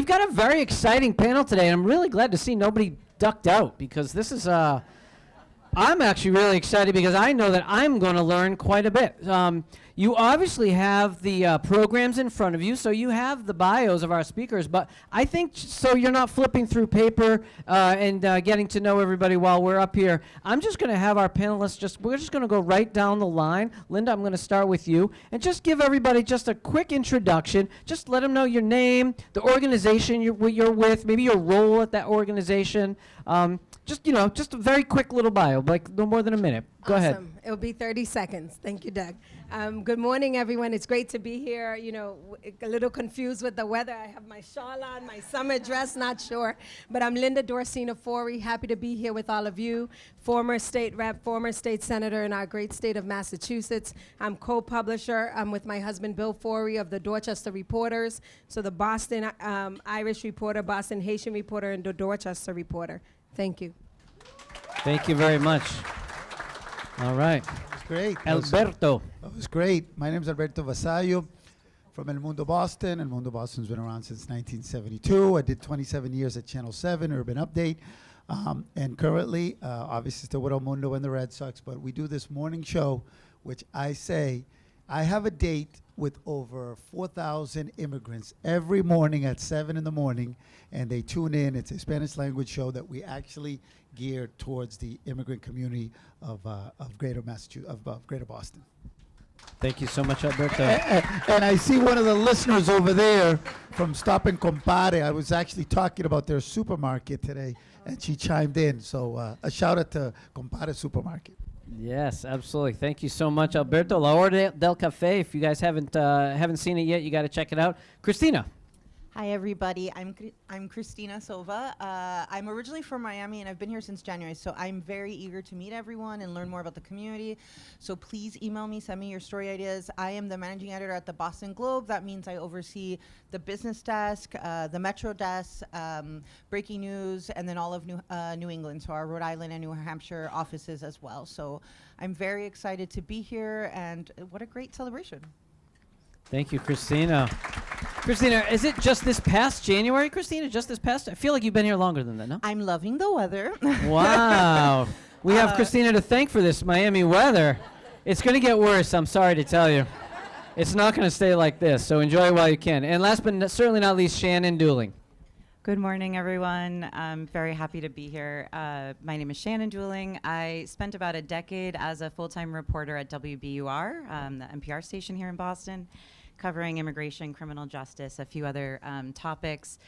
We've got a very exciting panel today, and I'm really glad to see nobody ducked out because this is I'm actually really excited because I know that I'm going to learn quite a bit. You obviously have the programs in front of you, so you have the bios of our speakers, but I think so you're not flipping through paper and getting to know everybody while we're up here. I'm just going to have our panelists we're just going to go right down the line. Linda, I'm going to start with you and just give everybody just a quick introduction. Just let them know your name, the organization you're with, maybe your role at that organization. Just a very quick little bio, like no more than a minute. Go ahead. Awesome. It'll be 30 seconds. Thank you, Doug. Good morning, everyone. It's great to be here. A little confused with the weather. I have my shawl on, my summer dress, not sure. But I'm Linda Dorsina Forey. Happy to be here with all of you. Former state rep, former state senator in our great state of Massachusetts. I'm co-publisher. I'm with my husband, Bill Forey, of the Dorchester Reporters. So the Boston Irish Reporter, Boston Haitian Reporter, and the Dorchester Reporter. Thank you. Thank you very much. All right. That's great. Alberto. That was great. My name is Alberto Vasallo from El Mundo Boston. El Mundo Boston's been around since 1972. I did 27 years at Channel 7, Urban Update. And currently, obviously still with El Mundo and the Red Sox, but we do this morning show, which I have a date with over 4,000 immigrants every morning at 7 in the morning, and they tune in. It's a Spanish language show that we actually geared towards the immigrant community of Greater Massachusetts, of Greater Boston. Thank you so much, Alberto. And I see one of the listeners over there from Stop and Compare. I was actually talking about their supermarket today, and she chimed in. So a shout out to Compare Supermarket. Yes, absolutely. Thank you so much, Alberto. La Hora del Café. If you guys haven't seen it yet, you got to check it out. Christina. Hi, everybody. I'm Christina Silva. I'm originally from Miami, and I've been here since January, so I'm very eager to meet everyone and learn more about the community. So please email me, send me your story ideas. I am the managing editor at the Boston Globe. That means I oversee the business desk, the Metro desk, breaking news, and then all of New England, so our Rhode Island and New Hampshire offices as well. So I'm very excited to be here, and what a great celebration. Thank you, Christina. Christina, is it just this past January, Christina? Just this past? I feel like you've been here longer than that, no? I'm loving the weather. Wow. We have Christina to thank for this Miami weather. It's going to get worse, I'm sorry to tell you. It's not going to stay like this, so enjoy it while you can. And last but certainly not least, Shannon Dooling. Good morning, everyone. I'm very happy to be here. My name is Shannon Dooling. I spent about a decade as a full-time reporter at WBUR, the NPR station here in Boston, covering immigration, criminal justice, a few other topics,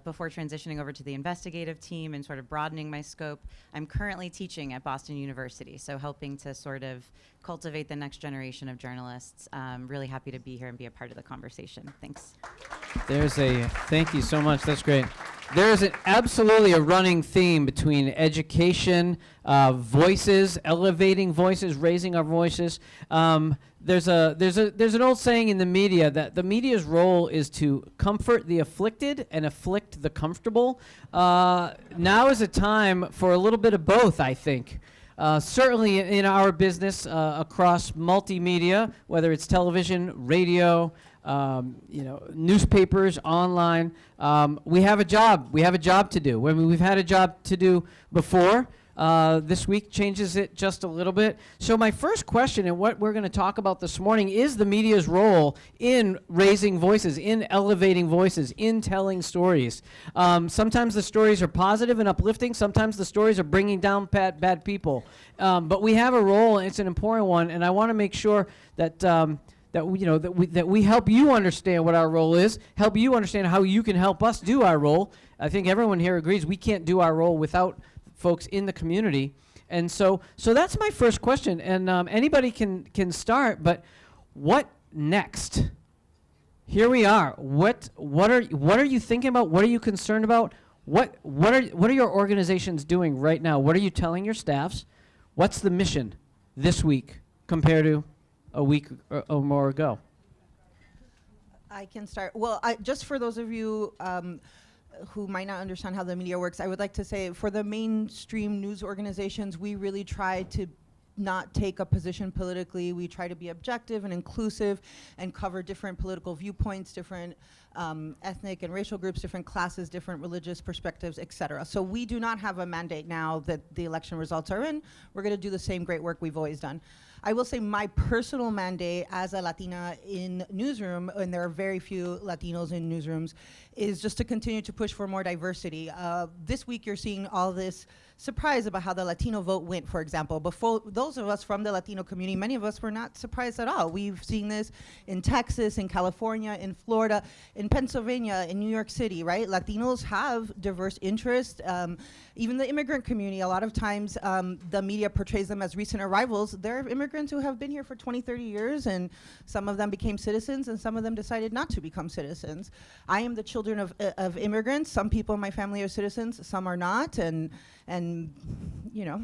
before transitioning over to the investigative team and sort of broadening my scope. I'm currently teaching at Boston University, so helping to sort of cultivate the next generation of journalists. Really happy to be here and be a part of the conversation. Thanks. Thank you so much, that's great. There's absolutely a running theme between education, voices, elevating voices, raising our voices. There's an old saying in the media that the media's role is to comfort the afflicted and afflict the comfortable. Now is a time for a little bit of both, I think. Certainly in our business across multimedia, whether it's television, radio, newspapers, online, we have a job. We have a job to do. I mean, we've had a job to do before. This week changes it just a little bit. So my first question and what we're going to talk about this morning is the media's role in raising voices, in elevating voices, in telling stories. Sometimes the stories are positive and uplifting. Sometimes the stories are bringing down bad people. But we have a role, and it's an important one, and I want to make sure that we help you understand what our role is, help you understand how you can help us do our role. I think everyone here agrees we can't do our role without folks in the community. And so that's my first question. And anybody can start, but what next? Here we are. What are you thinking about? What are you concerned about? What are your organizations doing right now? What are you telling your staffs? What's the mission this week compared to a week or more ago? I can start. Well, just for those of you who might not understand how the media works, I would like to say for the mainstream news organizations, we really try to not take a position politically. We try to be objective and inclusive and cover different political viewpoints, different ethnic and racial groups, different classes, different religious perspectives, etc. So we do not have a mandate now that the election results are in. We're going to do the same great work we've always done. I will say my personal mandate as a Latina in newsroom, and there are very few Latinos in newsrooms, is just to continue to push for more diversity. This week you're seeing all this surprise about how the Latino vote went, for example. Before, those of us from the Latino community, many of us were not surprised at all. We've seen this in Texas, in California, in Florida, in Pennsylvania, in New York City, right? Latinos have diverse interests. Even the immigrant community, a lot of times the media portrays them as recent arrivals. They're immigrants who have been here for 20, 30 years, and some of them became citizens, and some of them decided not to become citizens. I am the children of immigrants. Some people in my family are citizens, some are not, and you know,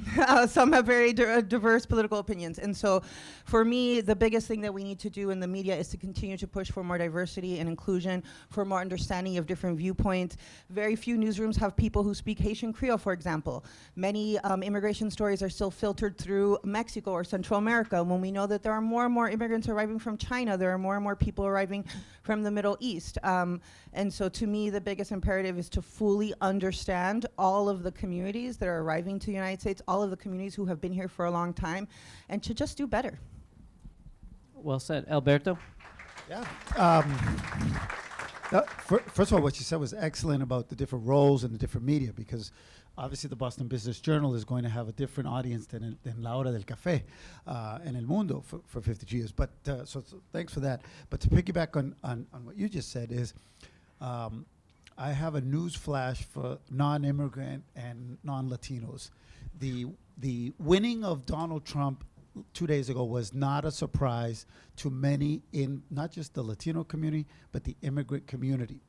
some have very diverse political opinions. And so for me, the biggest thing that we need to do in the media is to continue to push for more diversity and inclusion, for more understanding of different viewpoints. Very few newsrooms have people who speak Haitian Creole, for example. Many immigration stories are still filtered through Mexico or Central America, when we know that there are more and more immigrants arriving from China, there are more and more people arriving from the Middle East. And so to me, the biggest imperative is to fully understand all of the communities that are arriving to the United States, all of the communities who have been here for a long time, and to just do better. Well said. Alberto? Yeah. First of all, what you said was excellent about the different roles and the different media, because obviously the Boston Business Journal is going to have a different audience than La Hora del Café and El Mundo for 50 years. But so thanks for that. But to piggyback on what you just said is, I have a news flash for non-immigrant and non-Latinos. The winning of Donald Trump 2 days ago was not a surprise to many in not just the Latino community, but the immigrant community.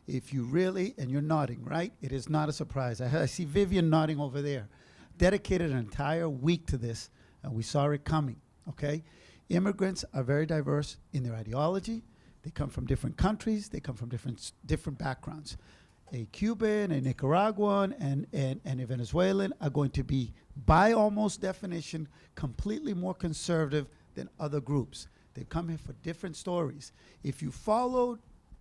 If you really, and you're nodding, right? It is not a surprise. I see Vivian nodding over there. Dedicated an entire week to this, and we saw it coming, okay? Immigrants are very diverse in their ideology. They come from different countries. They come from different backgrounds. A Cuban, a Nicaraguan, and a Venezuelan are going to be, by almost definition, completely more conservative than other groups. They come here for different stories. If you follow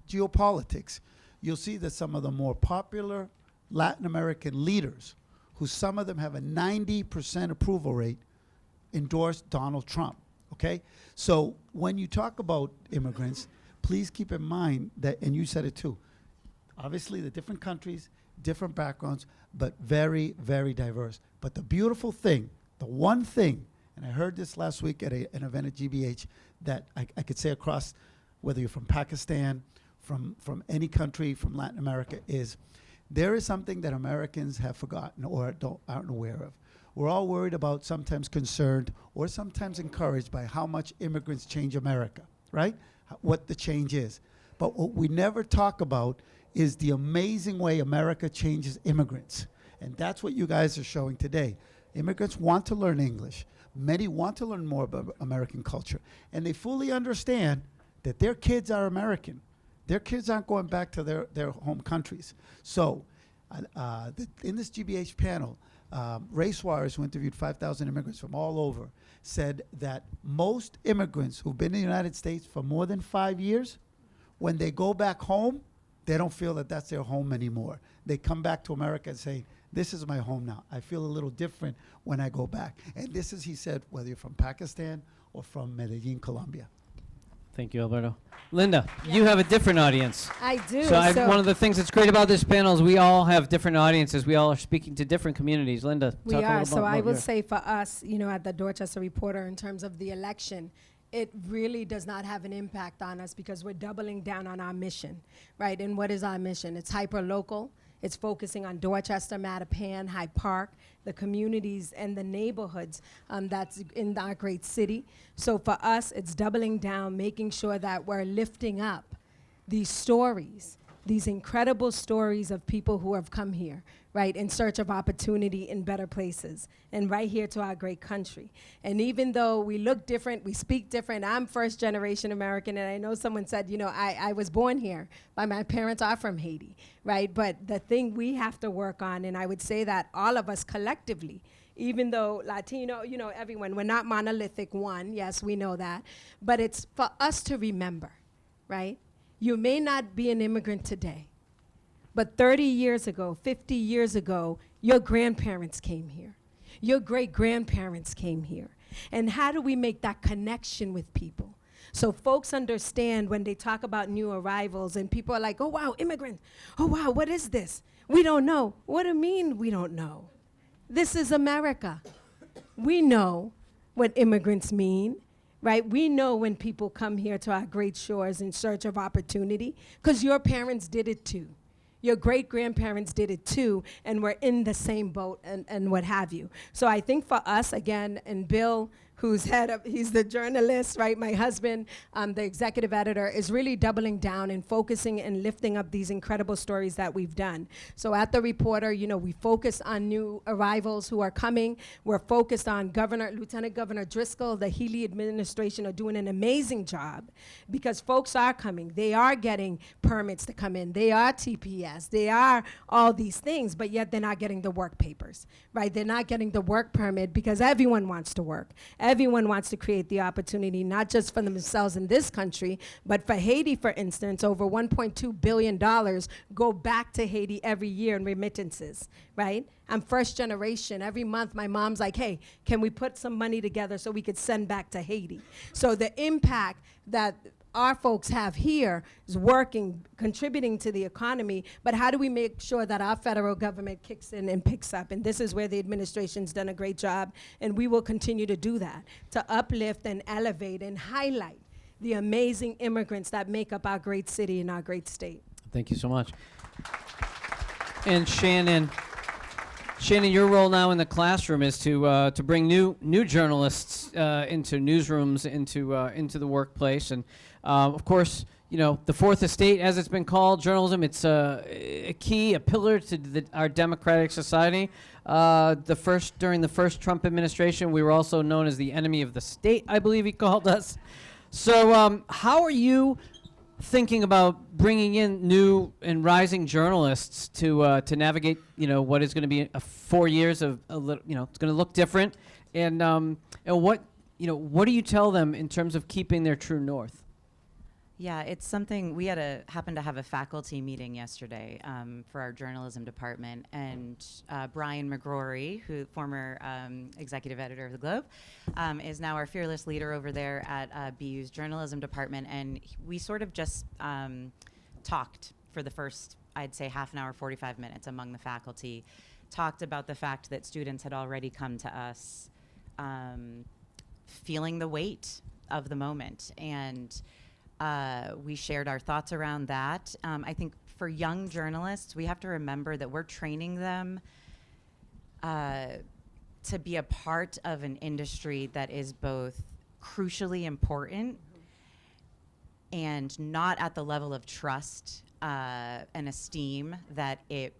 geopolitics, you'll see that some of the more popular Latin American leaders, who some of them have a 90% approval rate, endorsed Donald Trump, okay? So when you talk about immigrants, please keep in mind that, and you said it too, obviously the different countries, different backgrounds, but very, very diverse. But the beautiful thing, the one thing, and I heard this last week at an event at GBH, that I could say across, whether you're from Pakistan, from any country, from Latin America, is there is something that Americans have forgotten or aren't aware of. We're all worried about, sometimes concerned, or sometimes encouraged by how much immigrants change America, right? What the change is. But what we never talk about is the amazing way America changes immigrants. And that's what you guys are showing today. Immigrants want to learn English. Many want to learn more about American culture. And they fully understand that their kids are American. Their kids aren't going back to their home countries. So in this GBH panel, RaceWires, who interviewed 5,000 immigrants from all over, said that most immigrants who've been in the United States for more than 5 years, when they go back home, they don't feel that that's their home anymore. They come back to America and say, this is my home now. I feel a little different when I go back. And this is, he said, whether you're from Pakistan or from Medellin, Colombia. Thank you, Alberto. Linda, you have a different audience. I do. So one of the things that's great about this panel is we all have different audiences. We all are speaking to different communities. Linda, We talk a are. little So about I will your- say for us, you know, at the Dorchester Reporter, in terms of the election, it really does not have an impact on us because we're doubling down on our mission, right? And what is our mission? It's hyper-local. It's focusing on Dorchester, Mattapan, Hyde Park, the communities and the neighborhoods that's in our great city. So for us, it's doubling down, making sure that we're lifting up these stories, these incredible stories of people who have come here, right, in search of opportunity in better places, and right here to our great country. And even though we look different, we speak different, I'm first generation American, and I know someone said, you know, I was born here, but my parents are from Haiti, right? But the thing we have to work on, and I would say that all of us collectively, even though Latino, you know, everyone, we're not monolithic one, yes, we know that, but it's for us to remember, right? You may not be an immigrant today, but 30 years ago, 50 years ago, your grandparents came here. Your great-grandparents came here. And how do we make that connection with people? So folks understand when they talk about new arrivals and people are like, oh, wow, immigrants. Oh, wow, what is this? We don't know. What do you mean we don't know? This is America. We know what immigrants mean, right? We know when people come here to our great shores in search of opportunity, because your parents did it too. Your great-grandparents did it too, and we're in the same boat and what have you. So I think for us, again, and Bill, who's he's the journalist, right? My husband, the executive editor, is really doubling down and focusing and lifting up these incredible stories that we've done. So at The Reporter, you know, we focus on new arrivals who are coming. We're focused on Lieutenant Governor Driscoll. The Healy administration are doing an amazing job because folks are coming. They are getting permits to come in. They are TPS. They are all these things, but yet they're not getting the work papers, right? They're not getting the work permit because everyone wants to work. Everyone wants to create the opportunity, not just for themselves in this country, but for Haiti, for instance, over $1.2 billion go back to Haiti every year in remittances, right? I'm first generation. Every month, my mom's like, hey, can we put some money together so we could send back to Haiti? So the impact that our folks have here is working, contributing to the economy, but how do we make sure that our federal government kicks in and picks up? And this is where the administration's done a great job, and we will continue to do that, to uplift and elevate and highlight the amazing immigrants that make up our great city and our great state. Thank you so much. And Shannon, your role now in the classroom is to bring new journalists into newsrooms, into the workplace, and of course, you know, the Fourth Estate, as it's been called, journalism. It's a pillar to our democratic society. During the first Trump administration, we were also known as the enemy of the state, I believe he called us. So, how are you thinking about bringing in new and rising journalists to navigate, you know, what is going to be 4 years of a little, you know, it's going to look different, and what do you tell them in terms of keeping their true north? Yeah, it's something we happened to have a faculty meeting yesterday for our journalism department, and Brian McGrory, former executive editor of the Globe, is now our fearless leader over there at BU's journalism department, and we sort of just talked for the first, I'd say, half an hour, 45 minutes among the faculty, talked about the fact that students had already come to us feeling the weight of the moment, and we shared our thoughts around that. I think for young journalists, we have to remember that we're training them to be a part of an industry that is both crucially important and not at the level of trust and esteem that it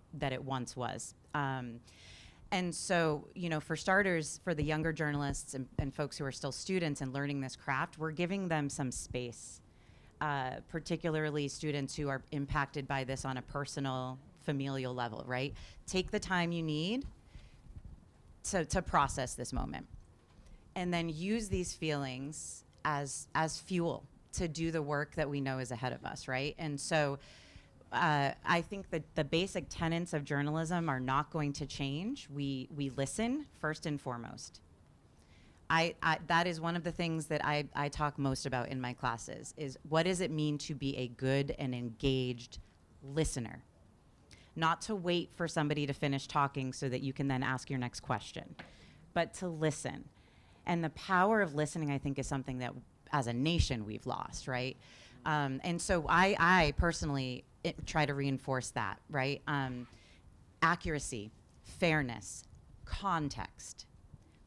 once was. And so, you know, for starters, for the younger journalists and folks who are still students and learning this craft, we're giving them some space. Particularly students who are impacted by this on a personal, familial level, right? Take the time you need to process this moment. And then use these feelings as fuel to do the work that we know is ahead of us, right? And so I think that the basic tenets of journalism are not going to change. We listen first and foremost. That is one of the things that I talk most about in my classes is what does it mean to be a good and engaged listener? Not to wait for somebody to finish talking so that you can then ask your next question, but to listen. And the power of listening, I think, is something that as a nation we've lost, right? And so I personally try to reinforce that, right? Accuracy, fairness, context.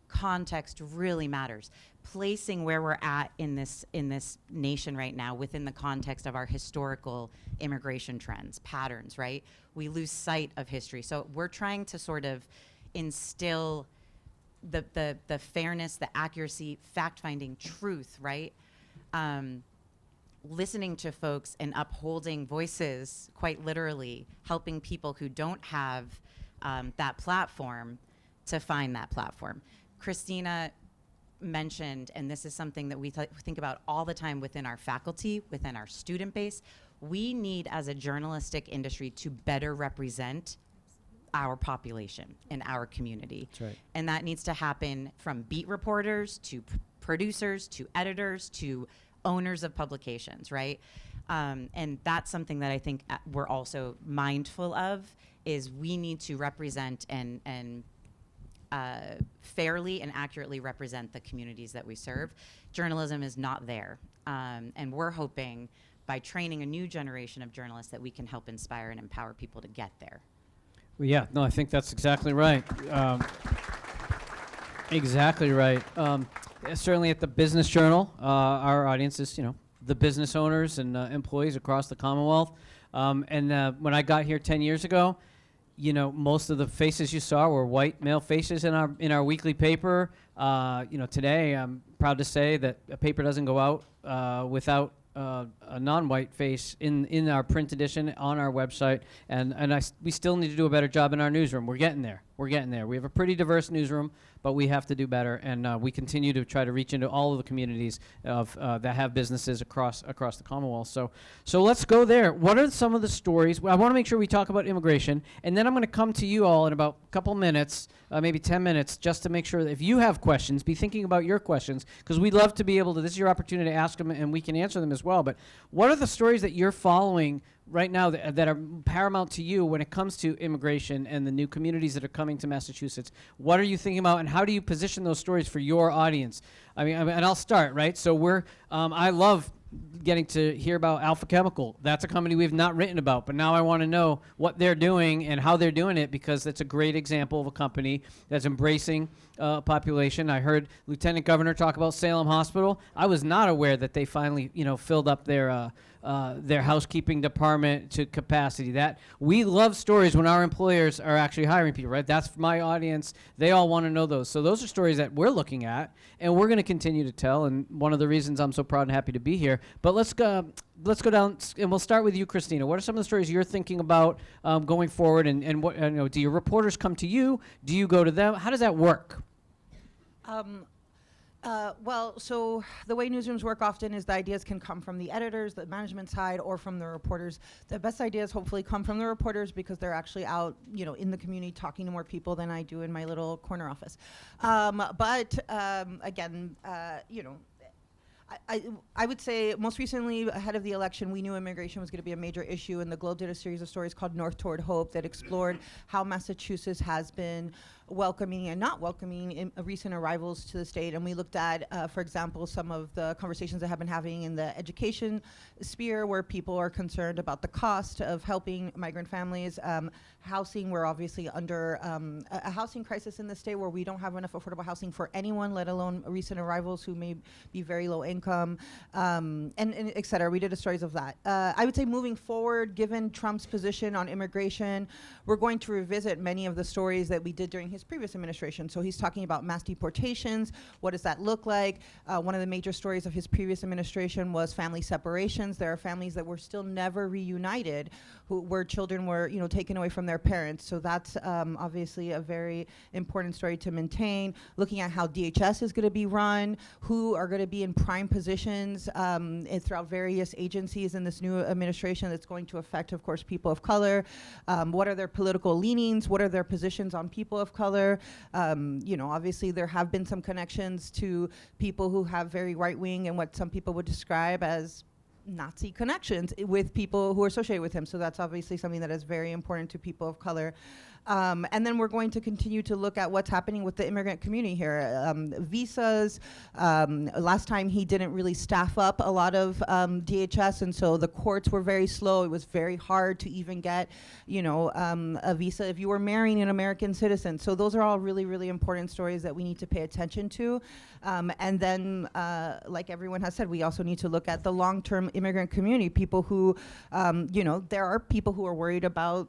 Context really matters. Placing where we're at in this nation right now within the context of our historical immigration trends, patterns, right? We lose sight of history. So we're trying to sort of instill the fairness, the accuracy, fact-finding, truth, right? Listening to folks and upholding voices, quite literally, helping people who don't have that platform to find that platform. Christina mentioned, and this is something that we think about all the time within our faculty, within our student base, we need as a journalistic industry to better represent our population and our community. That's right. And that needs to happen from beat reporters to producers to editors to owners of publications, right? And that's something that I think we're also mindful of, is we need to represent and fairly and accurately represent the communities that we serve. Journalism is not there. And we're hoping by training a new generation of journalists that we can help inspire and empower people to get there. Well, yeah, no, I think that's exactly right. Exactly right. Certainly at the Business Journal, our audience is, the business owners and employees across the Commonwealth. And when I got here 10 years ago, most of the faces you saw were white male faces in our weekly paper. Today I'm proud to say that a paper doesn't go out without a non-white face in our print edition on our website, and we still need to do a better job in our newsroom. We're getting there. We have a pretty diverse newsroom, but we have to do better, and we continue to try to reach into all of the communities of that have businesses across the Commonwealth. So let's go there. What are some of the stories? Well, I want to make sure we talk about immigration, and then I'm going to come to you all in about a couple minutes, maybe 10 minutes, just to make sure that if you have questions, be thinking about your questions, because we'd love to be able to, this is your opportunity to ask them, and we can answer them as well. But what are the stories that you're following right now that are paramount to you when it comes to immigration and the new communities that are coming to Massachusetts? What are you thinking about, and how do you position those stories for your audience? I mean, and I'll start, right? So I love getting to hear about Alpha Chemical. That's a company we've not written about, but now I want to know what they're doing and how they're doing it, because that's a great example of a company that's embracing population. I heard Lieutenant Governor talk about Salem Hospital. I was not aware that they finally, filled up their housekeeping department to capacity. That we love stories when our employers are actually hiring people, right? That's my audience. They all want to know those. So those are stories that we're looking at, and we're going to continue to tell. And one of the reasons I'm so proud and happy to be here. But let's go down, and we'll start with you, Christina. What are some of the stories you're thinking about going forward? And what do your reporters come to you? Do you go to them? How does that work? Well, so the way newsrooms work often is the ideas can come from the editors, the management side, or from the reporters. The best ideas hopefully come from the reporters because they're actually out, in the community talking to more people than I do in my little corner office. Again, I would say most recently, ahead of the election, we knew immigration was going to be a major issue, and the Globe did a series of stories called North Toward Hope that explored how Massachusetts has been welcoming and not welcoming recent arrivals to the state. And we looked at, for example, some of the conversations that have been having in the education sphere, where people are concerned about the cost of helping migrant families. Housing, we're obviously under a housing crisis in the state where we don't have enough affordable housing for anyone, let alone recent arrivals who may be very low income, and et cetera. We did a stories of that. I would say moving forward, given Trump's position on immigration, we're going to revisit many of the stories that we did during his previous administration. So he's talking about mass deportations. What does that look like? One of the major stories of his previous administration was family separations. There are families that were still never reunited, where children were, taken away from their parents. So that's obviously a very important story to maintain. Looking at how DHS is going to be run, who are going to be in prime positions throughout various agencies in this new administration that's going to affect, of course, people of color. What are their political leanings? What are their positions on people of color? Obviously there have been some connections to people who have very right-wing and what some people would describe as Nazi connections with people who are associated with him. So that's obviously something that is very important to people of color. And then we're going to continue to look at what's happening with the immigrant community here. Visas, last time he didn't really staff up a lot of DHS, and so the courts were very slow. It was very hard to even get, a visa if you were marrying an American citizen. So those are all really, really important stories that we need to pay attention to. And then, like everyone has said, we also need to look at the long-term immigrant community, people who, there are people who are worried about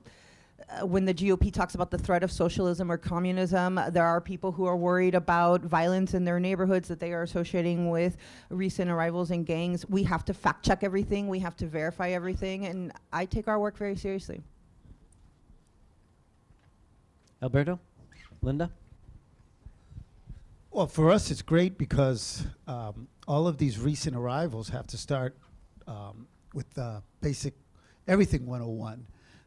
when the GOP talks about the threat of socialism or communism. There are people who are worried about violence in their neighborhoods that they are associating with recent arrivals in gangs. We have to fact check everything. We have to verify everything. And I take our work very seriously. Alberto? Linda? Well, for us, it's great because all of these recent arrivals have to start with basic everything 101.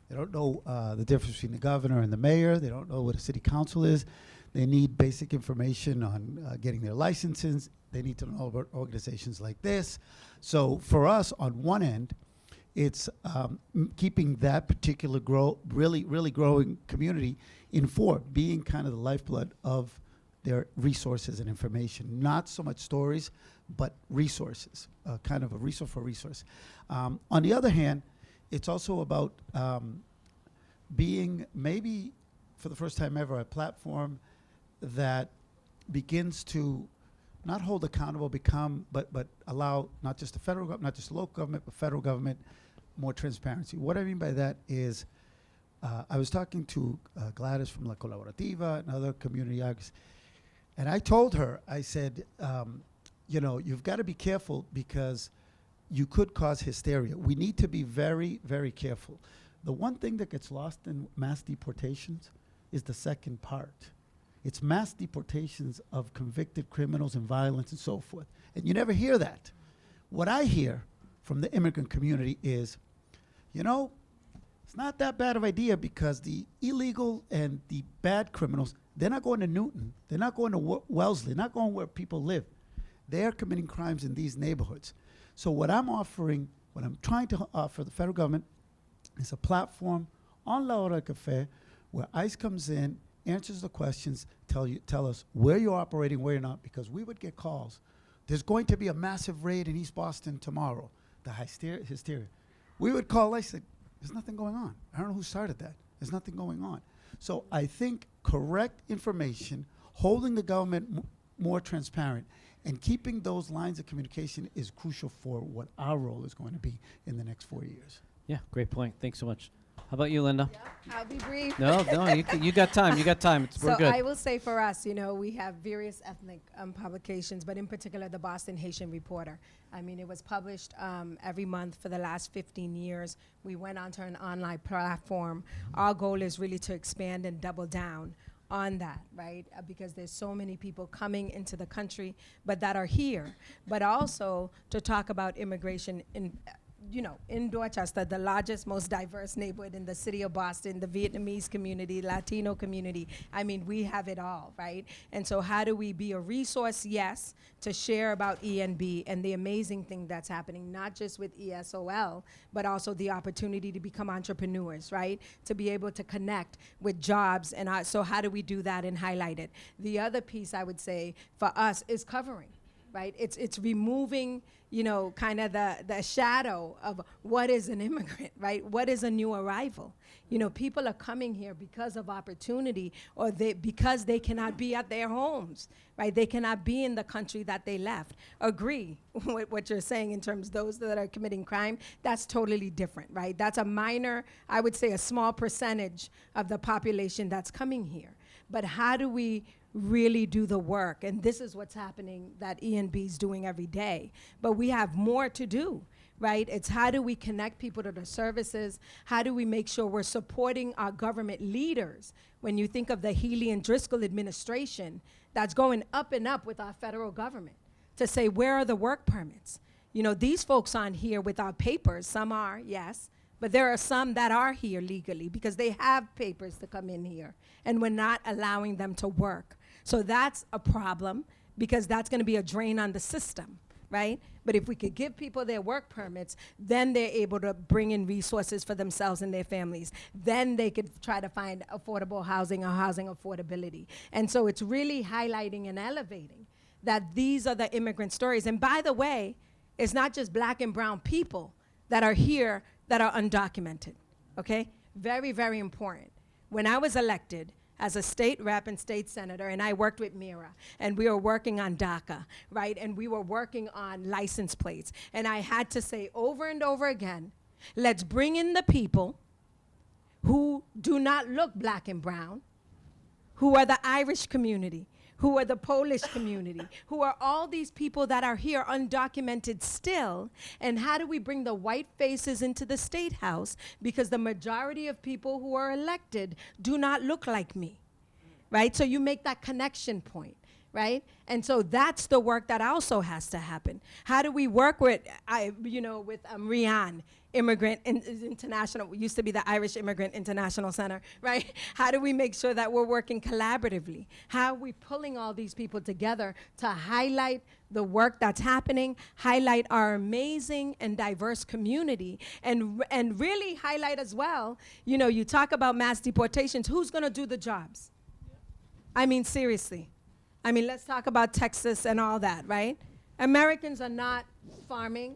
They don't know the difference between the governor and the mayor. They don't know what a city council is. They need basic information on getting their licenses. They need to know about organizations like this. So for us, on one end, it's keeping that particular really growing community informed, being kind of the lifeblood of their resources and information. Not so much stories, but resources, kind of a resource for resource. On the other hand, it's also about being maybe for the first time ever a platform that begins to not hold accountable, but allow not just the federal government, not just the local government, but federal government more transparency. What I mean by that is, I was talking to Gladys from La Colaborativa and other community actors, and I told her, I said, you know, you've got to be careful because you could cause hysteria. We need to be very, very careful. The one thing that gets lost in mass deportations is the second part. It's mass deportations of convicted criminals and violence and so forth. And you never hear that. What I hear from the immigrant community is, you know, it's not that bad of an idea because the illegal and the bad criminals, they're not going to Newton. They're not going to Wellesley. Not going where people live. They're committing crimes in these neighborhoods. So what I'm offering, what I'm trying to offer the federal government is a platform on La Hora Cafe where ICE comes in, answers the questions, tell us where you're operating, where you're not, because we would get calls. There's going to be a massive raid in East Boston tomorrow. The hysteria. We would call ICE, say, there's nothing going on. I don't know who started that. There's nothing going on. So I think correct information, holding the government more transparent, and keeping those lines of communication is crucial for what our role is going to be in the next 4 years. Yeah, great point. Thanks so much. How about you, Linda? I'll be brief. No, you got time. You got time. We're So good. I will say for us, you know, we have various ethnic publications, but in particular the Boston Haitian Reporter. I mean, it was published every month for the last 15 years. We went onto an online platform. Our goal is really to expand and double down on that, right? Because there's so many people coming into the country, but that are here, but also to talk about immigration in Dorchester, the largest, most diverse neighborhood in the city of Boston, the Vietnamese community, Latino community. I mean, we have it all, right? And so how do we be a resource? Yes, to share about ENB and the amazing thing that's happening, not just with ESOL, but also the opportunity to become entrepreneurs, right? To be able to connect with jobs. And so how do we do that and highlight it? The other piece I would say for us is covering. Right? It's removing, you know, kind of the shadow of what is an immigrant, right? What is a new arrival? You know, people are coming here because of opportunity or because they cannot be at their homes, right? They cannot be in the country that they left. Agree with what you're saying in terms of those that are committing crime. That's totally different, right? That's a minor, I would say a small percentage of the population that's coming here. But how do we really do the work? And this is what's happening that ENB is doing every day. But we have more to do, right? It's how do we connect people to the services? How do we make sure we're supporting our government leaders? When you think of the Healy and Driscoll administration, that's going up and up with our federal government to say, where are the work permits? You know, these folks aren't here without papers. Some are, yes. But there are some that are here legally because they have papers to come in here, and we're not allowing them to work. So that's a problem because that's going to be a drain on the system, right? But if we could give people their work permits, then they're able to bring in resources for themselves and their families. Then they could try to find affordable housing or housing affordability. And so it's really highlighting and elevating that these are the immigrant stories. And by the way, it's not just black and brown people that are here that are undocumented, okay? Very, very important. When I was elected as a state rep and state senator, and I worked with Mira, and we were working on DACA, right? And we were working on license plates. And I had to say over and over again, let's bring in the people who do not look black and brown, who are the Irish community, who are the Polish community, who are all these people that are here undocumented still, and how do we bring the white faces into the State House? Because the majority of people who are elected do not look like me, right? So you make that connection point, right? And so that's the work that also has to happen. How do we work with, with Rian Immigrant International, used to be the Irish Immigrant International Center, right? How do we make sure that we're working collaboratively? How are we pulling all these people together to highlight the work that's happening, highlight our amazing and diverse community, and really highlight as well, you know, you talk about mass deportations, who's gonna do the jobs? I mean, seriously. I mean, let's talk about Texas and all that, right? Americans are not farming,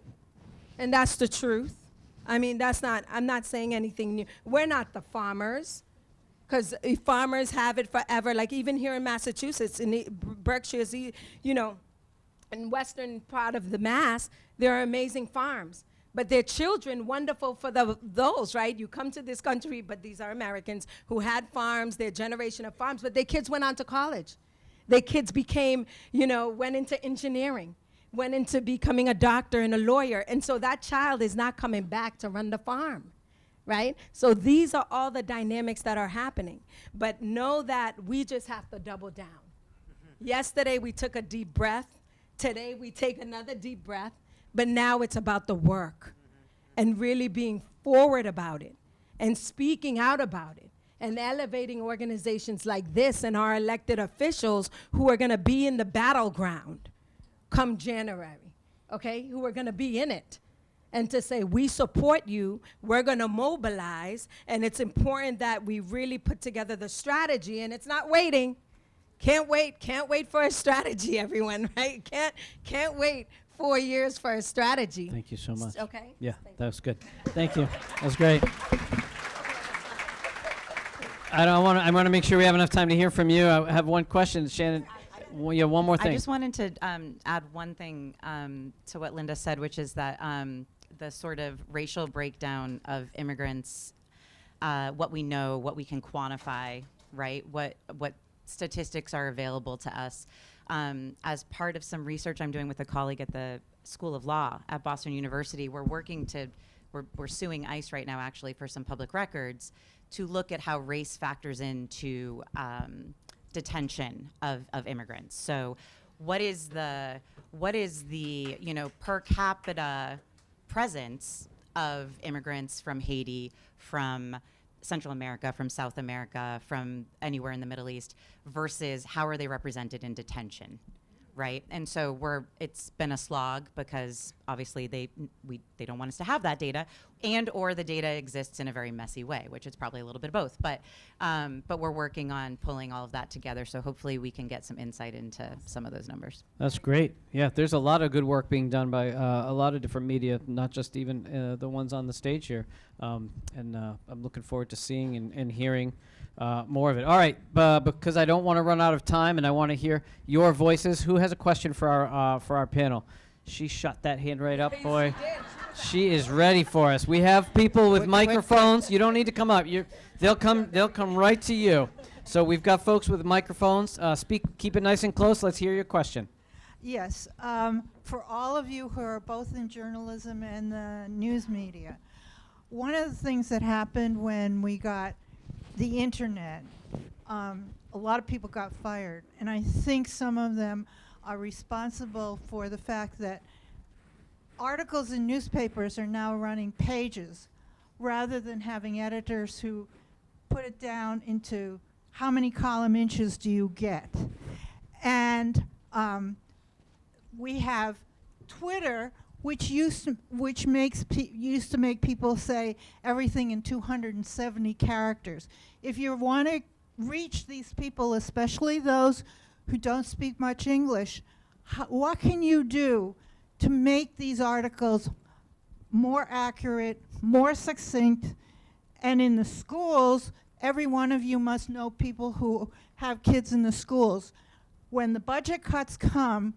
and that's the truth. I mean, I'm not saying anything new. We're not the farmers, because farmers have it forever. Like even here in Massachusetts, in the Berkshires, you know, in western part of the Mass, there are amazing farms. But their children, wonderful for those, right? You come to this country, but these are Americans who had farms, their generation of farms, but their kids went on to college. Their kids became, you know, went into engineering, went into becoming a doctor and a lawyer. And so that child is not coming back to run the farm, right? So these are all the dynamics that are happening. But know that we just have to double down. Yesterday we took a deep breath. Today we take another deep breath. But now it's about the work and really being forward about it and speaking out about it and elevating organizations like this and our elected officials who are going to be in the battleground come January, okay, who are going to be in it. And to say, we support you, we're going to mobilize, and it's important that we really put together the strategy, and it's not waiting. Can't wait for a strategy, everyone, right? Can't wait 4 years for a strategy. Thank you so much. Okay? Yeah, Thank that was good. Thank you. That was great. I want to make sure we have enough time to hear from you. I have one question, Shannon. Well, yeah, one more thing. I just wanted to add one thing to what Linda said, which is that the sort of racial breakdown of immigrants, what we know, what we can quantify, right? What statistics are available to us. As part of some research I'm doing with a colleague at the School of Law at Boston University, we're suing ICE right now actually for some public records to look at how race factors into detention of immigrants. So what is the you know, per capita presence of immigrants from Haiti, from Central America, from South America, from anywhere in the Middle East, versus how are they represented in detention, right? And so it's been a slog because obviously they don't want us to have that data, and or the data exists in a very messy way, which is probably a little bit of both. But we're working on pulling all of that together, so hopefully we can get some insight into some of those numbers. That's great. Yeah, there's a lot of good work being done by a lot of different media, not just even the ones on the stage here. And I'm looking forward to seeing and hearing more of it. All right, because I don't want to run out of time and I want to hear your voices. Who has a question for our panel? She shut that hand right up, boy. She is ready for us. We have people with microphones. You don't need to come up. They'll come right to you. So we've got folks with microphones. Keep it nice and close. Let's hear your question. Yes, for all of you who are both in journalism and the news media, one of the things that happened when we got the internet, a lot of people got fired, and I think some of them are responsible for the fact that articles in newspapers are now running pages rather than having editors who put it down into how many column inches do you get. And we have Twitter, which used to make people say everything in 270 characters. If you want to reach these people, especially those who don't speak much English, what can you do to make these articles more accurate, more succinct? And in the schools, every one of you must know people who have kids in the schools. When the budget cuts come,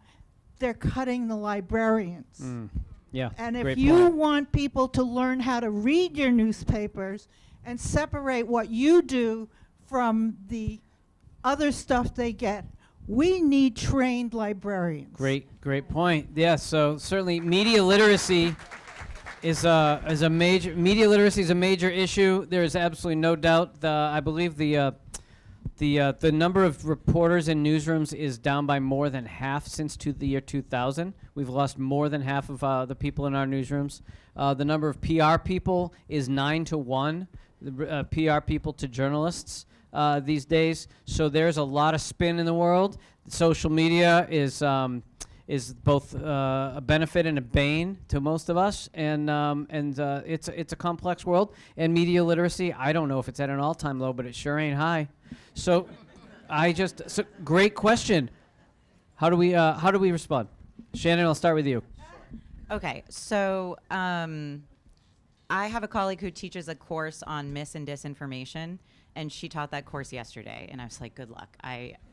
they're cutting the librarians. Yeah, And if great you point. want people to learn how to read your newspapers and separate what you do from the other stuff they get, we need trained librarians. Great point. Yeah, so certainly media literacy is a major issue. There is absolutely no doubt. I believe the number of reporters in newsrooms is down by more than half since the year 2000. We've lost more than half of the people in our newsrooms. The number of PR people is 9 to 1. The PR people to journalists these days. So there's a lot of spin in the world. Social media is both a benefit and a bane to most of us, and it's a complex world. And media literacy, I don't know if it's at an all-time low, but it sure ain't high. So, great question. How do we respond? Shannon, I'll start with you. Okay, so I have a colleague who teaches a course on mis and disinformation, and she taught that course yesterday, and I was like, good luck.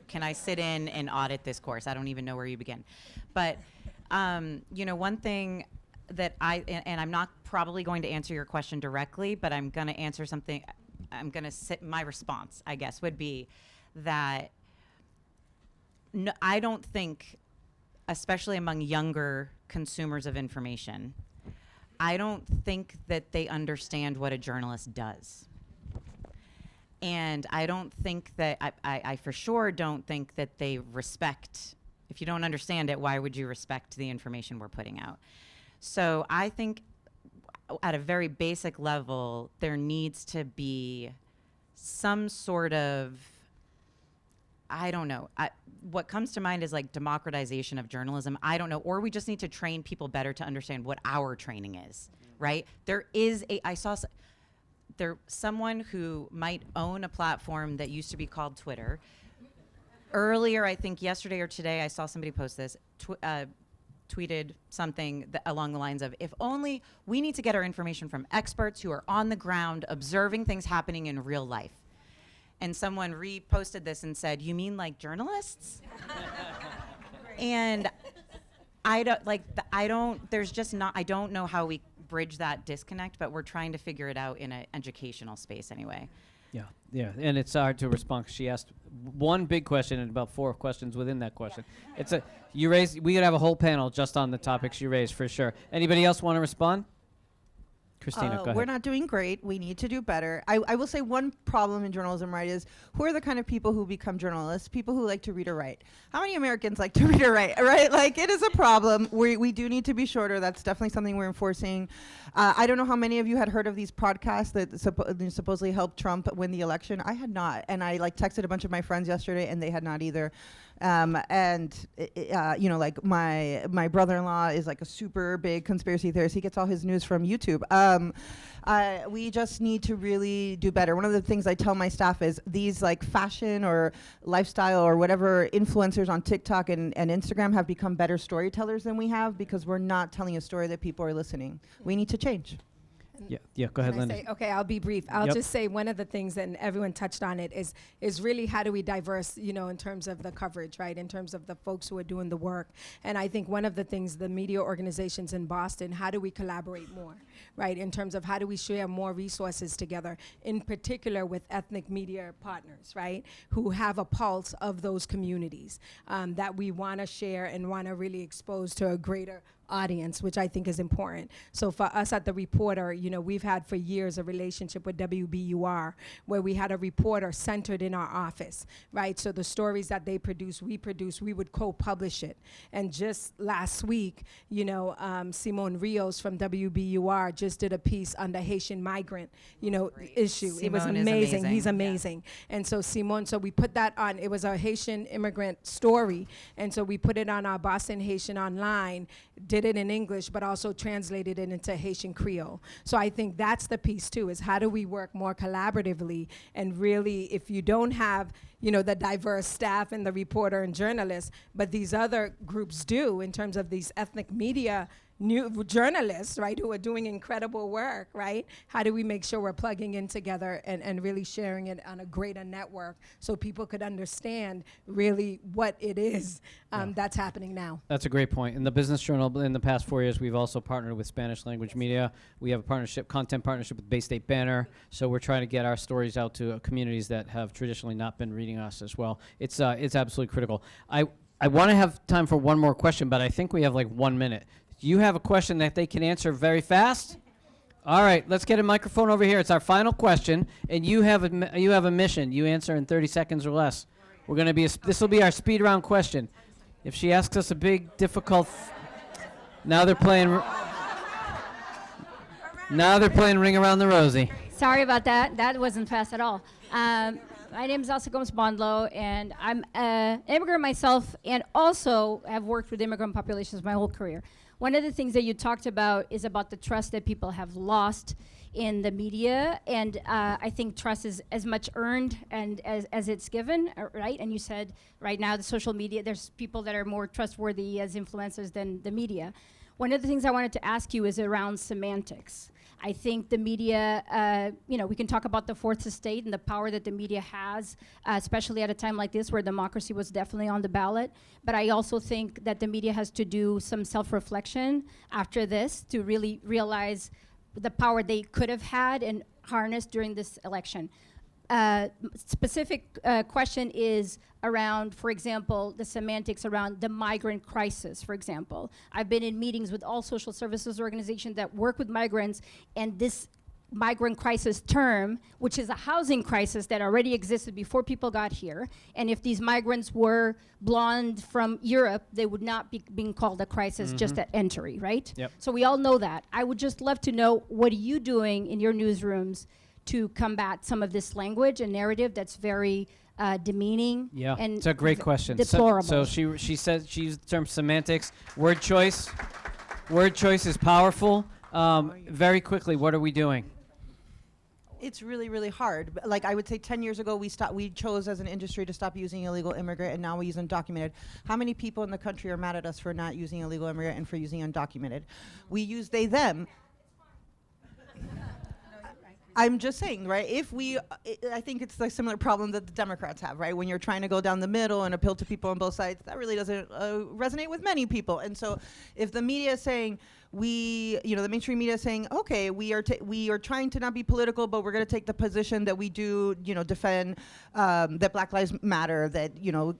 Can I sit in and audit this course? I don't even know where you begin. But, one thing that and I'm not probably going to answer your question directly, but I'm going to answer something, my response, I guess, would be that no, I don't think, especially among younger consumers of information, I don't think that they understand what a journalist does. And I don't think that, I for sure don't think that they respect, if you don't understand it, why would you respect the information we're putting out? So I think at a very basic level, there needs to be some sort of, I don't know, what comes to mind is like democratization of journalism. I don't know, or we just need to train people better to understand what our training is, right? There is someone who might own a platform that used to be called Twitter. Earlier, I think yesterday or today, I saw somebody post this, tweeted something along the lines of, if only we need to get our information from experts who are on the ground observing things happening in real life. And someone reposted this and said, you mean like journalists? And I don't know how we bridge that disconnect, but we're trying to figure it out in an educational space anyway. Yeah, and it's hard to respond 'cause she asked one big question and about 4 questions within that question. Yeah. We could have a whole panel just on the topics you raised for sure. Anybody else want to respond? Christina, go ahead. We're not doing great. We need to do better. I will say one problem in journalism, right, is who are the kind of people who become journalists? People who like to read or write. How many Americans like to read or write, right? Like, it is a problem. We do need to be shorter. That's definitely something we're enforcing. I don't know how many of you had heard of these podcasts that supposedly helped Trump win the election. I had not. And I texted a bunch of my friends yesterday, and they had not either. Like my brother-in-law is like a super big conspiracy theorist. He gets all his news from YouTube. We just need to really do better. One of the things I tell my staff is these like fashion or lifestyle or whatever influencers on TikTok and Instagram have become better storytellers than we have, because we're not telling a story that people are listening. We need to change. Yeah, go ahead, Can I Linda. say, okay, I'll be brief. I'll Yep. just say one of the things, and everyone touched on it, is really how do we diverse, in terms of the coverage, right? In terms of the folks who are doing the work. And I think one of the things, the media organizations in Boston, how do we collaborate more, right? In terms of how do we share more resources together, in particular with ethnic media partners, right? Who have a pulse of those communities that we want to share and want to really expose to a greater audience, which I think is important. So for us at The Reporter, we've had for years a relationship with WBUR where we had a reporter centered in our office, right? So the stories that they produce, we would co-publish it. And just last week, Simone Rios from WBUR just did a piece on the Haitian migrant, issue. It was Simone is amazing. He's amazing. amazing. And so Simone, so we put that on, it was a Haitian immigrant story. And so we put it on our Boston Haitian Online, did it in English, but also translated it into Haitian Creole. So I think that's the piece too, is how do we work more collaboratively, and really, if you don't have, the diverse staff and the reporter and journalists, but these other groups do, in terms of these ethnic media new journalists, right, who are doing incredible work, right? How do we make sure we're plugging in together and really sharing it on a greater network so people could understand really what it is that's happening now? That's a great point. In the Business Journal, in the past 4 years, we've also partnered with Spanish language media. We have a content partnership with Bay State Banner. So we're trying to get our stories out to communities that have traditionally not been reading us as well. It's absolutely critical. I want to have time for one more question, but I think we have like 1 minute. You have a question that they can answer very fast? All right, let's get a microphone over here. It's our final question, and you have a mission. You answer in 30 seconds or less. We're going to be this will be our speed round question. If she asks us a big, difficult, now they're playing. Now they're playing Ring Around the Rosie. Sorry about that. That wasn't fast at all. My name is Elsa Gomes Bondlow, and I'm an immigrant myself, and also have worked with immigrant populations my whole career. One of the things that you talked about is about the trust that people have lost in the media, and I think trust is as much earned and as it's given, right? And you said right now the social media, there's people that are more trustworthy as influencers than the media. One of the things I wanted to ask you is around semantics. I think the media, we can talk about the fourth estate and the power that the media has, especially at a time like this where democracy was definitely on the ballot. But I also think that the media has to do some self-reflection after this to really realize the power they could have had and harnessed during this election. Specific question is around, for example, the semantics around the migrant crisis, for example. I've been in meetings with all social services organizations that work with migrants, and this migrant crisis term, which is a housing crisis that already existed before people got here, and if these migrants were blonde from Europe, they would not be being called a crisis just at entry, right? Yep. So we all know that. I would just love to know, what are you doing in your newsrooms to combat some of this language and narrative that's very demeaning? Yeah, and it's a great question. deplorable. So she said she used the term semantics. Word choice is powerful. Very quickly, what are we doing? It's really, really hard. Like I would say 10 years ago, we chose as an industry to stop using illegal immigrant, and now we use undocumented. How many people in the country are mad at us for not using illegal immigrant and for using undocumented? We use they, them. I'm just saying, right? I think it's the similar problem that the Democrats have, right? When you're trying to go down the middle and appeal to people on both sides, that really doesn't resonate with many people. And so, if the media is saying the mainstream media is saying, okay, we are trying to not be political, but we're going to take the position that we do, defend that Black Lives Matter, that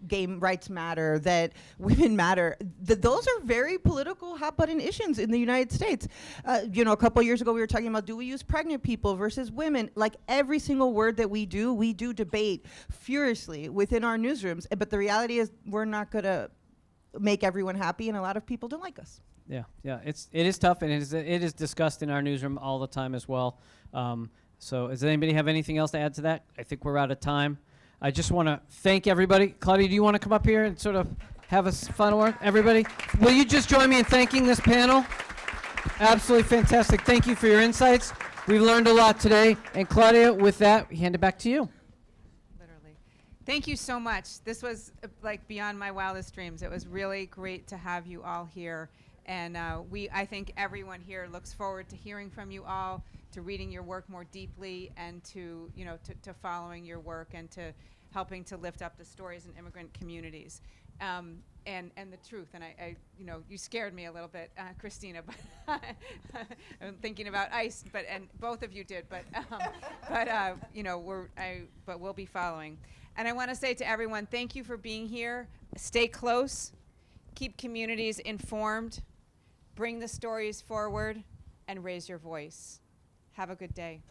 gay rights matter, that women matter. Those are very political hot button issues in the United States. A couple years ago we were talking about, do we use pregnant people versus women? Like every single word that we do debate furiously within our newsrooms. But the reality is we're not going to make everyone happy, and a lot of people don't like us. Yeah, it is tough, and it is discussed in our newsroom all the time as well. So does anybody have anything else to add to that? I think we're out of time. I just want to thank everybody. Claudia, do you want to come up here and sort of have a final word? Everybody, will you just join me in thanking this panel? Absolutely fantastic. Thank you for your insights. We've learned a lot today. And Claudia, with that, we hand it back to you. Literally. Thank you so much. This was like beyond my wildest dreams. It was really great to have you all here. And I think everyone here looks forward to hearing from you all, to reading your work more deeply, and to following your work and to helping to lift up the stories in immigrant communities. And the truth. And I you scared me a little bit, Christina, but I'm thinking about ICE, and both of you did, but we'll be following. And I want to say to everyone, thank you for being here. Stay close, keep communities informed, bring the stories forward, and raise your voice. Have a good day.